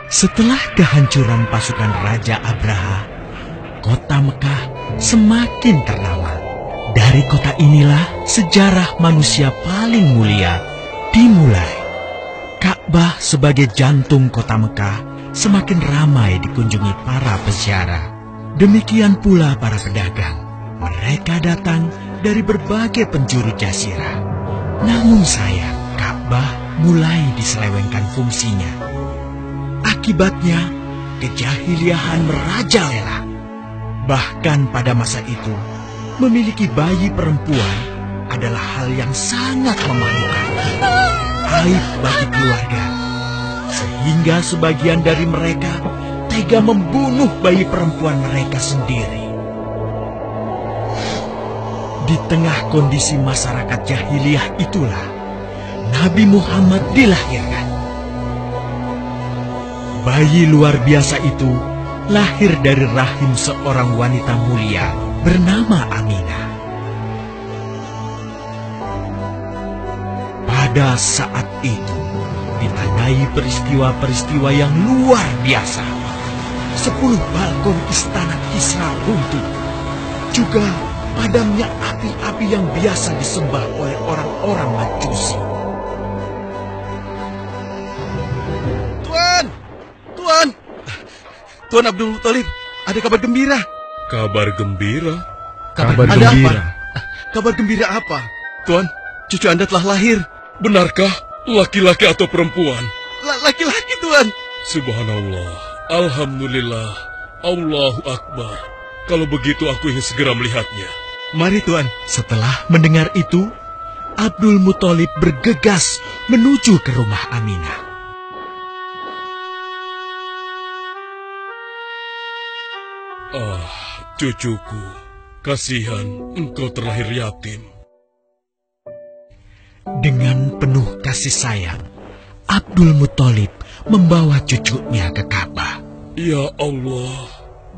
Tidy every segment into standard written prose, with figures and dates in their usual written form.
Setelah kehancuran pasukan Raja Abraha, kota Mekah semakin ternama. Dari kota inilah sejarah manusia paling mulia dimulai. Ka'bah sebagai jantung kota Mekah semakin ramai dikunjungi para peziarah. Demikian pula para pedagang. Mereka datang dari berbagai penjuru jazirah. Namun sayang, Ka'bah mulai diselewengkan fungsinya. Akibatnya, kejahiliahan merajalela. Bahkan pada masa itu, memiliki bayi perempuan adalah hal yang sangat memalukan. Aib bagi keluarga. Sehingga sebagian dari mereka tega membunuh bayi perempuan mereka sendiri. Di tengah kondisi masyarakat jahiliyah itulah Nabi Muhammad dilahirkan. Bayi luar biasa itu lahir dari rahim seorang wanita mulia bernama Aminah. Pada saat itu ditandai peristiwa-peristiwa yang luar biasa. 10 balkon istana Kisra runtuh. Juga padamnya api-api yang biasa disembah oleh orang-orang Majusi. Tuan Abdul Muthalib, ada kabar gembira. Kabar gembira? Kabar gembira? Kabar gembira apa? Tuan, cucu Anda telah lahir. Benarkah? Laki-laki atau perempuan? Laki-laki, Tuan. Subhanallah, Alhamdulillah, Allahu Akbar. Kalau begitu aku ingin segera melihatnya. Mari, Tuan. Setelah mendengar itu, Abdul Muthalib bergegas menuju ke rumah Aminah. Ah, cucuku, kasihan engkau terlahir yatim. Dengan penuh kasih sayang, Abdul Muthalib membawa cucunya ke Ka'bah. Ya Allah,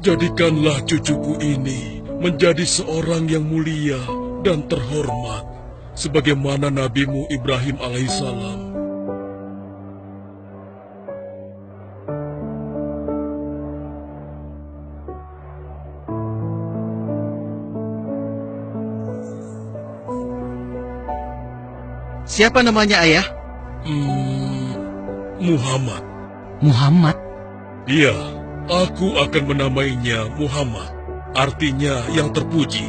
jadikanlah cucuku ini menjadi seorang yang mulia dan terhormat, sebagaimana Nabimu Ibrahim alaihissalam. Siapa namanya, Ayah? Muhammad. Muhammad? Iya, aku akan menamainya Muhammad. Artinya yang terpuji.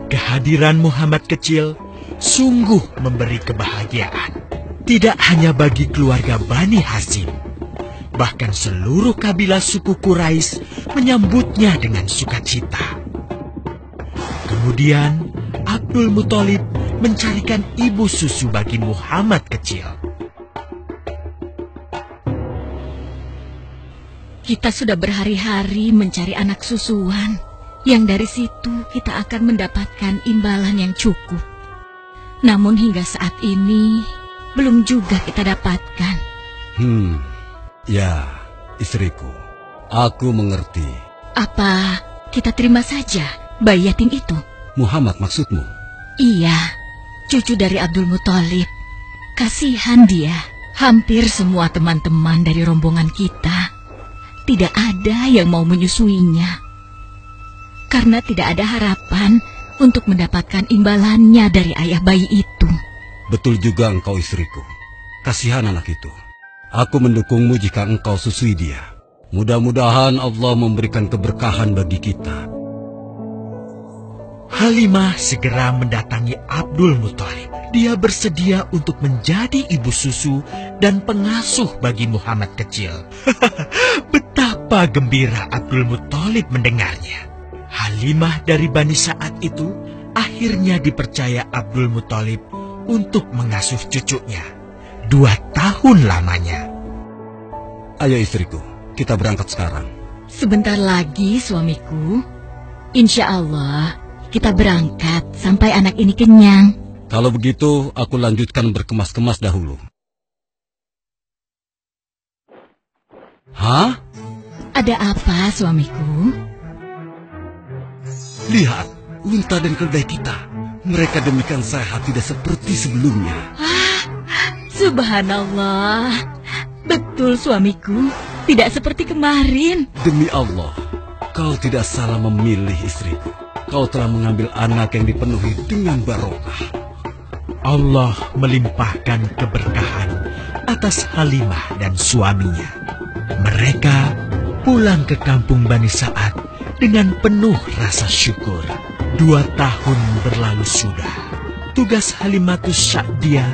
Kehadiran Muhammad kecil sungguh memberi kebahagiaan. Tidak hanya bagi keluarga Bani Hashim, bahkan seluruh kabilah suku Quraisy menyambutnya dengan sukacita. Kemudian Abdul Muthalib mencarikan ibu susu bagi Muhammad kecil. Kita sudah berhari-hari mencari anak susuan, yang dari situ kita akan mendapatkan imbalan yang cukup. Namun hingga saat ini, belum juga kita dapatkan. Ya, istriku, aku mengerti. Apa kita terima saja bayi yatim itu? Muhammad maksudmu? Iya, cucu dari Abdul Muthalib. Kasihan dia. Hampir semua teman-teman dari rombongan kita tidak ada yang mau menyusuinya. Karena tidak ada harapan untuk mendapatkan imbalannya dari ayah bayi itu. Betul juga engkau, istriku. Kasihan anak itu. Aku mendukungmu jika engkau susui dia. Mudah-mudahan Allah memberikan keberkahan bagi kita. Halimah segera mendatangi Abdul Muthalib. Dia bersedia untuk menjadi ibu susu dan pengasuh bagi Muhammad kecil. Betapa gembira Abdul Muthalib mendengarnya. Halimah dari Bani Sa'ad itu akhirnya dipercaya Abdul Muthalib untuk mengasuh cucunya 2 tahun lamanya. Ayo istriku, kita berangkat sekarang. Sebentar lagi suamiku. Insya Allah kita berangkat sampai anak ini kenyang. Kalau begitu, aku lanjutkan berkemas-kemas dahulu. Hah? Ada apa suamiku? Lihat, unta dan keledai kita. Mereka demikian sehat, tidak seperti sebelumnya. Subhanallah. Betul, suamiku. Tidak seperti kemarin. Demi Allah, kau tidak salah memilih istriku. Kau telah mengambil anak yang dipenuhi dengan barokah. Allah melimpahkan keberkahan atas Halimah dan suaminya. Mereka pulang ke kampung Bani Sa'ad dengan penuh rasa syukur. 2 tahun berlalu sudah. Tugas Halimatus Sya'diyah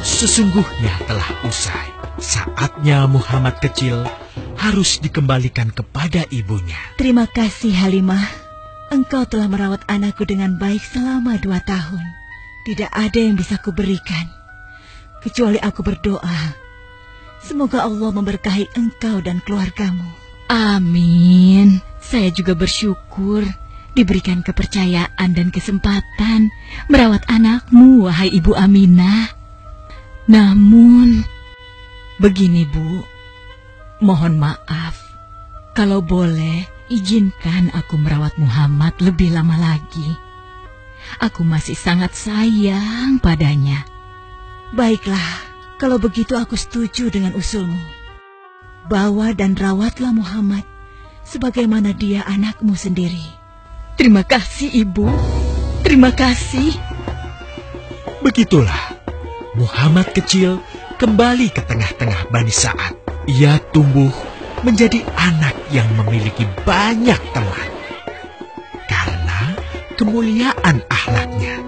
sesungguhnya telah usai. Saatnya Muhammad kecil harus dikembalikan kepada ibunya. Terima kasih Halimah. Engkau telah merawat anakku dengan baik selama 2 tahun. Tidak ada yang bisa kuberikan, kecuali aku berdoa. Semoga Allah memberkahi engkau dan keluargamu. Amin. Saya juga bersyukur diberikan kepercayaan dan kesempatan merawat anakmu, wahai Ibu Aminah. Namun, begini Bu, mohon maaf. Kalau boleh, izinkan aku merawat Muhammad lebih lama lagi. Aku masih sangat sayang padanya. Baiklah, kalau begitu aku setuju dengan usulmu. Bawa dan rawatlah Muhammad sebagaimana dia anakmu sendiri. Terima kasih, Ibu. Terima kasih. Begitulah, Muhammad kecil kembali ke tengah-tengah Bani Sa'ad. Ia tumbuh menjadi anak yang memiliki banyak teman. Karena kemuliaan akhlaknya.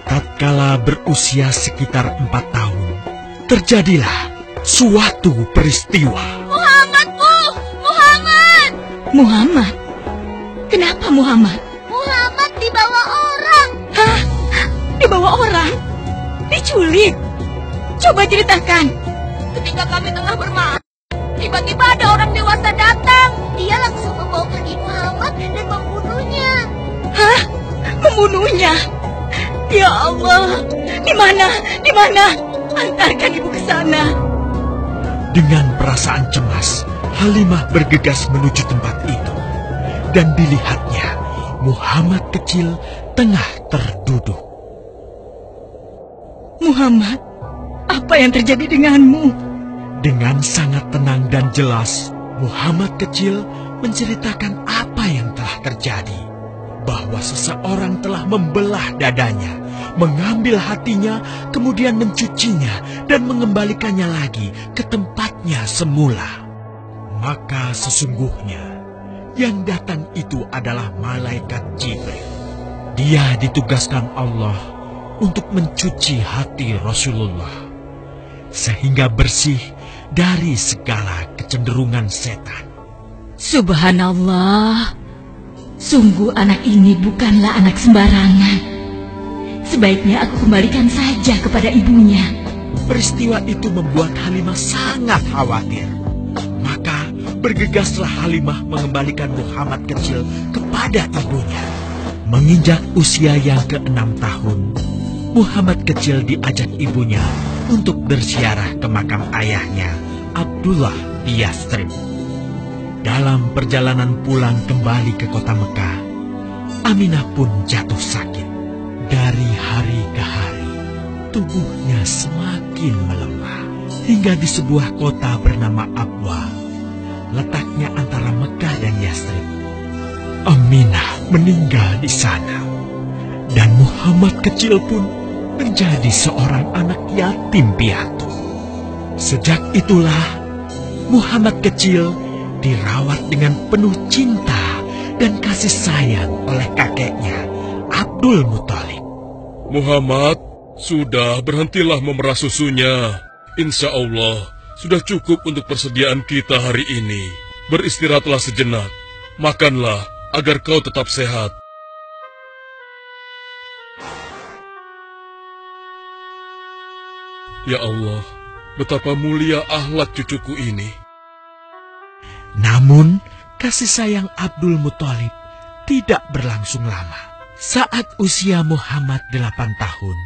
Tatkala berusia sekitar 4 tahun, terjadilah suatu peristiwa. Muhammad, Bu! Muhammad! Muhammad? Kenapa Muhammad? Muhammad dibawa orang. Hah? Dibawa orang? Diculik? Coba ceritakan. Ketika kami tengah bermain, tiba-tiba ada orang dewasa datang. Dia langsung membawa pergi Muhammad dan membunuhnya. Hah? Membunuhnya? Ya Allah, di mana? Di mana? Antarkan ibu ke sana. Dengan perasaan cemas, Halimah bergegas menuju tempat itu. Dan dilihatnya, Muhammad kecil tengah terduduk. Muhammad, apa yang terjadi denganmu? Dengan sangat tenang dan jelas, Muhammad kecil menceritakan apa yang telah terjadi. Bahwa seseorang telah membelah dadanya, mengambil hatinya, kemudian mencucinya dan mengembalikannya lagi ke tempatnya semula. Maka sesungguhnya yang datang itu adalah malaikat Jibril. Dia ditugaskan Allah untuk mencuci hati Rasulullah sehingga bersih dari segala kecenderungan setan. Subhanallah, sungguh anak ini bukanlah anak sembarangan. Sebaiknya aku kembalikan saja kepada ibunya. Peristiwa itu membuat Halimah sangat khawatir. Maka bergegaslah Halimah mengembalikan Muhammad kecil kepada ibunya. Menginjak usia yang ke-6 tahun, Muhammad kecil diajak ibunya untuk berziarah ke makam ayahnya, Abdullah di Yathrib. Dalam perjalanan pulang kembali ke kota Mekah, Aminah pun jatuh sakit. Dari hari ke hari, tubuhnya semakin melemah. Hingga di sebuah kota bernama Abwa, letaknya antara Mekah dan Yathrib, Aminah meninggal di sana. Dan Muhammad kecil pun menjadi seorang anak yatim piatu. Sejak itulah, Muhammad kecil dirawat dengan penuh cinta dan kasih sayang oleh kakeknya, Abdul Muthalib. Muhammad, sudah berhentilah memerah susunya. Insya Allah, sudah cukup untuk persediaan kita hari ini. Beristirahatlah sejenak. Makanlah agar kau tetap sehat. Ya Allah, betapa mulia akhlak cucuku ini. Namun, kasih sayang Abdul Muthalib tidak berlangsung lama. Saat usia Muhammad 8 tahun,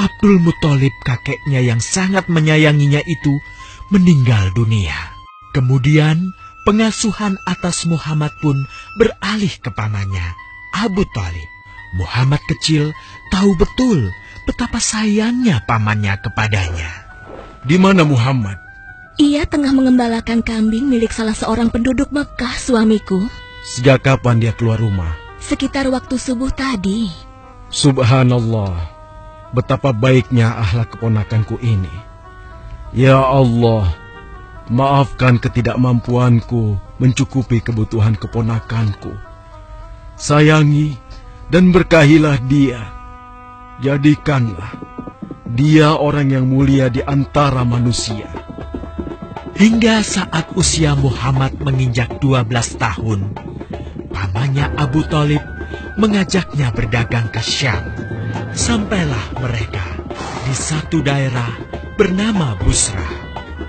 Abdul Muthalib, kakeknya yang sangat menyayanginya itu, meninggal dunia. Kemudian, pengasuhan atas Muhammad pun beralih ke pamannya, Abu Thalib. Muhammad kecil tahu betul betapa sayangnya pamannya kepadanya. Di mana Muhammad? Ia tengah mengembalakan kambing milik salah seorang penduduk Mekah, suamiku. Sejak kapan dia keluar rumah? Sekitar waktu subuh tadi. Subhanallah, betapa baiknya akhlak keponakanku ini. Ya Allah, maafkan ketidakmampuanku mencukupi kebutuhan keponakanku. Sayangi dan berkahilah dia. Jadikanlah dia orang yang mulia di antara manusia. Hingga saat usia Muhammad menginjak 12 tahun, pamannya Abu Thalib mengajaknya berdagang ke Syam. Sampailah mereka di satu daerah bernama Busra.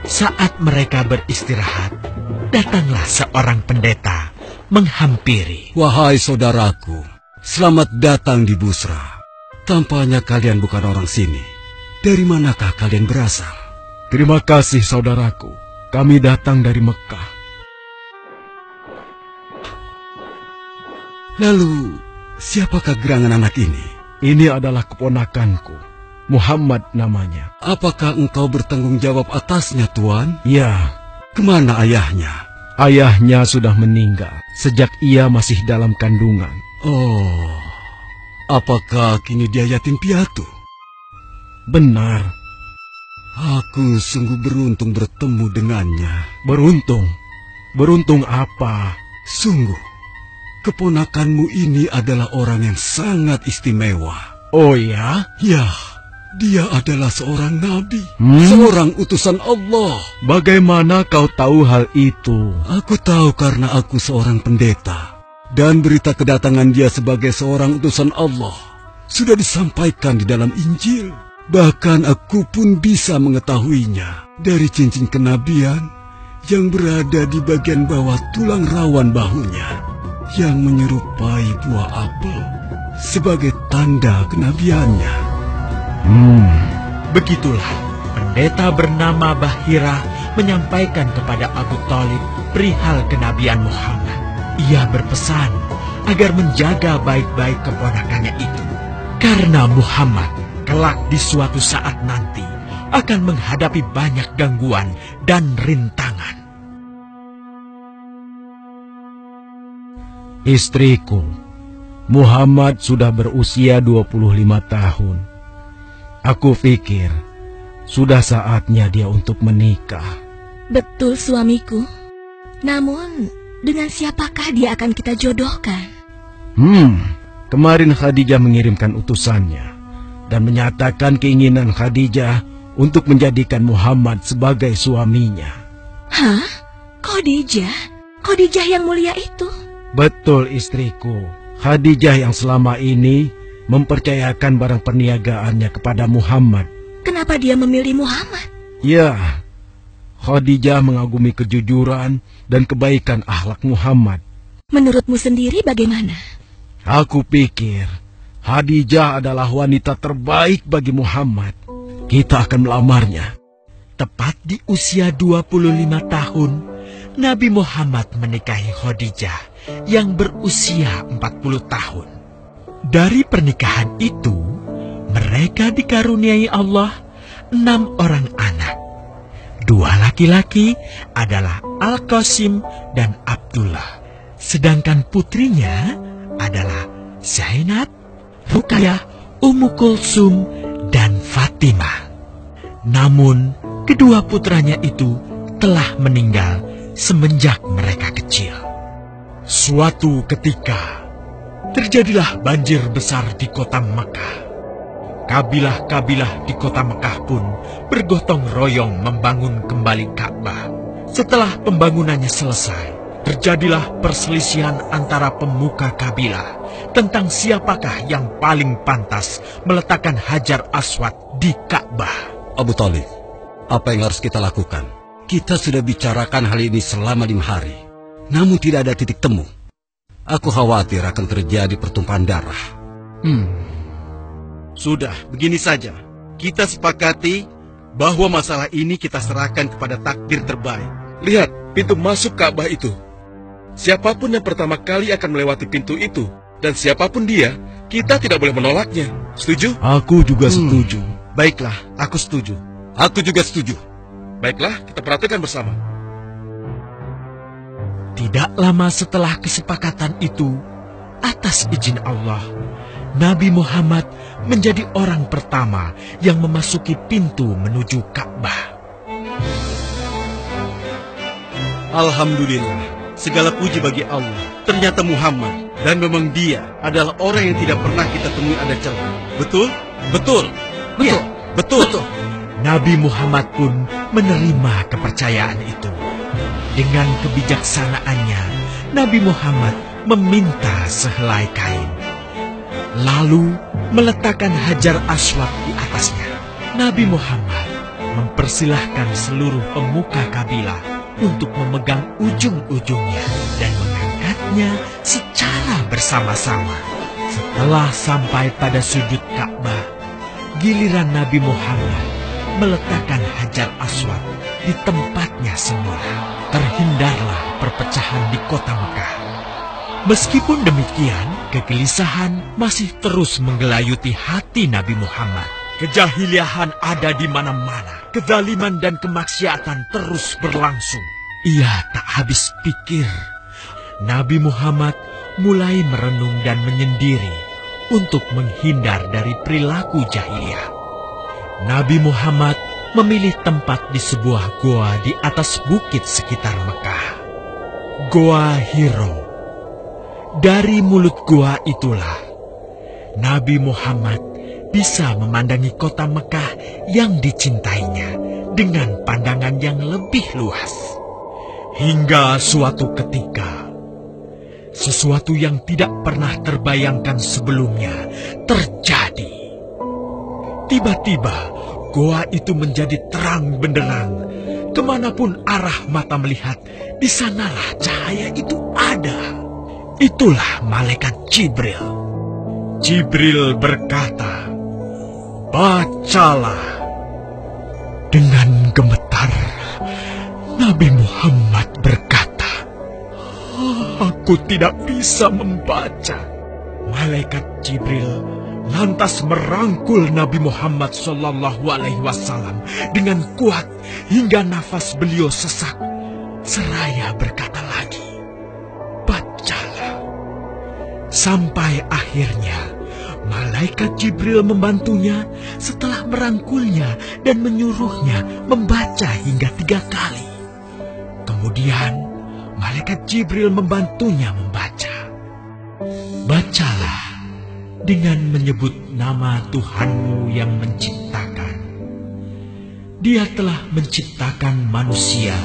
Saat mereka beristirahat, datanglah seorang pendeta menghampiri. Wahai saudaraku, selamat datang di Busra. Tampaknya kalian bukan orang sini. Dari manakah kalian berasal? Terima kasih saudaraku. Kami datang dari Mekah. Lalu, siapakah gerangan anak ini? Ini adalah keponakanku. Muhammad namanya. Apakah engkau bertanggung jawab atasnya, Tuan? Ya. Kemana ayahnya? Ayahnya sudah meninggal sejak ia masih dalam kandungan. Oh, apakah kini dia yatim piatu? Benar. Aku sungguh beruntung bertemu dengannya. Beruntung? Beruntung apa? Sungguh, keponakanmu ini adalah orang yang sangat istimewa. Oh ya? Ya, dia adalah seorang nabi, seorang utusan Allah. Bagaimana kau tahu hal itu? Aku tahu karena aku seorang pendeta. Dan berita kedatangan dia sebagai seorang utusan Allah sudah disampaikan di dalam Injil. Bahkan aku pun bisa mengetahuinya dari cincin kenabian yang berada di bagian bawah tulang rawan bahunya yang menyerupai buah apel sebagai tanda kenabiannya. Begitulah pendeta bernama Bahira menyampaikan kepada Abu Thalib perihal kenabian Muhammad. Ia berpesan agar menjaga baik-baik keponakannya itu, karena Muhammad kelak di suatu saat nanti akan menghadapi banyak gangguan dan rintangan. Istriku, Muhammad sudah berusia 25 tahun. Aku pikir sudah saatnya dia untuk menikah. Betul, suamiku. Namun, dengan siapakah dia akan kita jodohkan? Kemarin Khadijah mengirimkan utusannya dan menyatakan keinginan Khadijah untuk menjadikan Muhammad sebagai suaminya. Hah? Khadijah? Khadijah yang mulia itu? Betul, istriku. Khadijah yang selama ini mempercayakan barang perniagaannya kepada Muhammad. Kenapa dia memilih Muhammad? Ya, Khadijah mengagumi kejujuran dan kebaikan akhlak Muhammad. Menurutmu sendiri bagaimana? Aku pikir Khadijah adalah wanita terbaik bagi Muhammad. Kita akan melamarnya. Tepat di usia 25 tahun, Nabi Muhammad menikahi Khadijah yang berusia 40 tahun. Dari pernikahan itu, mereka dikaruniai Allah 6 orang anak. 2 laki-laki adalah Al-Qasim dan Abdullah. Sedangkan putrinya adalah Zainab, Ruqayyah, Ummu Kulsum, dan Fatimah. Namun, kedua putranya itu telah meninggal semenjak mereka kecil. Suatu ketika, terjadilah banjir besar di kota Mekah. Kabilah-kabilah di kota Mekah pun bergotong royong membangun kembali Ka'bah. Setelah pembangunannya selesai, terjadilah perselisihan antara pemuka kabilah tentang siapakah yang paling pantas meletakkan Hajar Aswad di Ka'bah. Abu Thalib, apa yang harus kita lakukan? Kita sudah bicarakan hal ini selama 5 hari, namun tidak ada titik temu. Aku khawatir akan terjadi pertumpahan darah. Sudah, begini saja. Kita sepakati bahwa masalah ini kita serahkan kepada takdir terbaik. Lihat pintu masuk Ka'bah itu. Siapapun yang pertama kali akan melewati pintu itu, dan siapapun dia, kita tidak boleh menolaknya. Setuju? Aku juga setuju. Baiklah, aku setuju. Aku juga setuju. Baiklah, kita perhatikan bersama. Tidak lama setelah kesepakatan itu, atas izin Allah, Nabi Muhammad menjadi orang pertama yang memasuki pintu menuju Ka'bah. Alhamdulillah, segala puji bagi Allah. Ternyata Muhammad, dan memang dia adalah orang yang tidak pernah kita temui ada celah. Betul? Betul. Iya, Betul. Nabi Muhammad pun menerima kepercayaan itu. Dengan kebijaksanaannya, Nabi Muhammad meminta sehelai kain, lalu meletakkan Hajar Aswad di atasnya. Nabi Muhammad mempersilahkan seluruh pemuka kabilah untuk memegang ujung-ujungnya dan mengangkatnya secara bersama-sama. Setelah sampai pada sudut Ka'bah, giliran Nabi Muhammad meletakkan Hajar Aswad di tempatnya semula. Terhindarlah perpecahan di kota Mekah. Meskipun demikian, kegelisahan masih terus menggelayuti hati Nabi Muhammad. Kejahiliahan ada di mana-mana. Kezaliman dan kemaksiatan terus berlangsung. Ia tak habis pikir. Nabi Muhammad mulai merenung dan menyendiri untuk menghindar dari perilaku jahiliyah. Nabi Muhammad memilih tempat di sebuah goa di atas bukit sekitar Mekah. Goa Hiro. Dari mulut goa itulah Nabi Muhammad bisa memandangi kota Mekah yang dicintainya dengan pandangan yang lebih luas. Hingga suatu ketika, sesuatu yang tidak pernah terbayangkan sebelumnya terjadi. Tiba-tiba, goa itu menjadi terang benderang. Kemanapun arah mata melihat, di sanalah cahaya itu ada. Itulah malaikat Jibril. Jibril berkata, "Bacalah." Dengan gemetar, Nabi Muhammad berkata, "Aku tidak bisa membaca." Malaikat Jibril lantas merangkul Nabi Muhammad SAW dengan kuat hingga nafas beliau sesak. Seraya berkata lagi, "Bacalah." Sampai akhirnya malaikat Jibril membantunya setelah merangkulnya dan menyuruhnya membaca hingga 3 kali. Kemudian malaikat Jibril membantunya membaca. "Bacalah dengan menyebut nama Tuhanmu yang menciptakan. Dia telah menciptakan manusia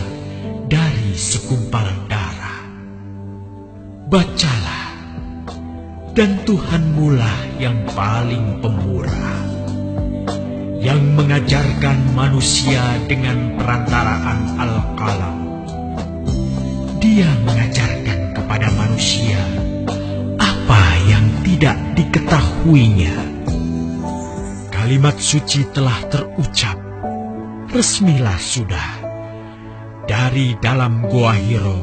dari segumpal darah. Bacalah, dan Tuhanmu lah yang paling pemurah, yang mengajarkan manusia dengan perantaraan Al-Qalam. Dia mengajarkan kepada manusia apa yang tidak diketahuinya." Kalimat suci telah terucap. Resmilah sudah. Dari dalam Goa Hiro,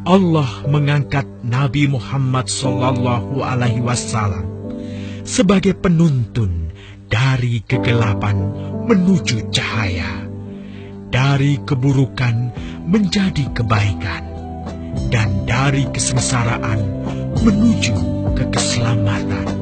Allah mengangkat Nabi Muhammad SAW sebagai penuntun dari kegelapan menuju cahaya, dari keburukan menjadi kebaikan, dan dari kesengsaraan menuju ke keselamatan.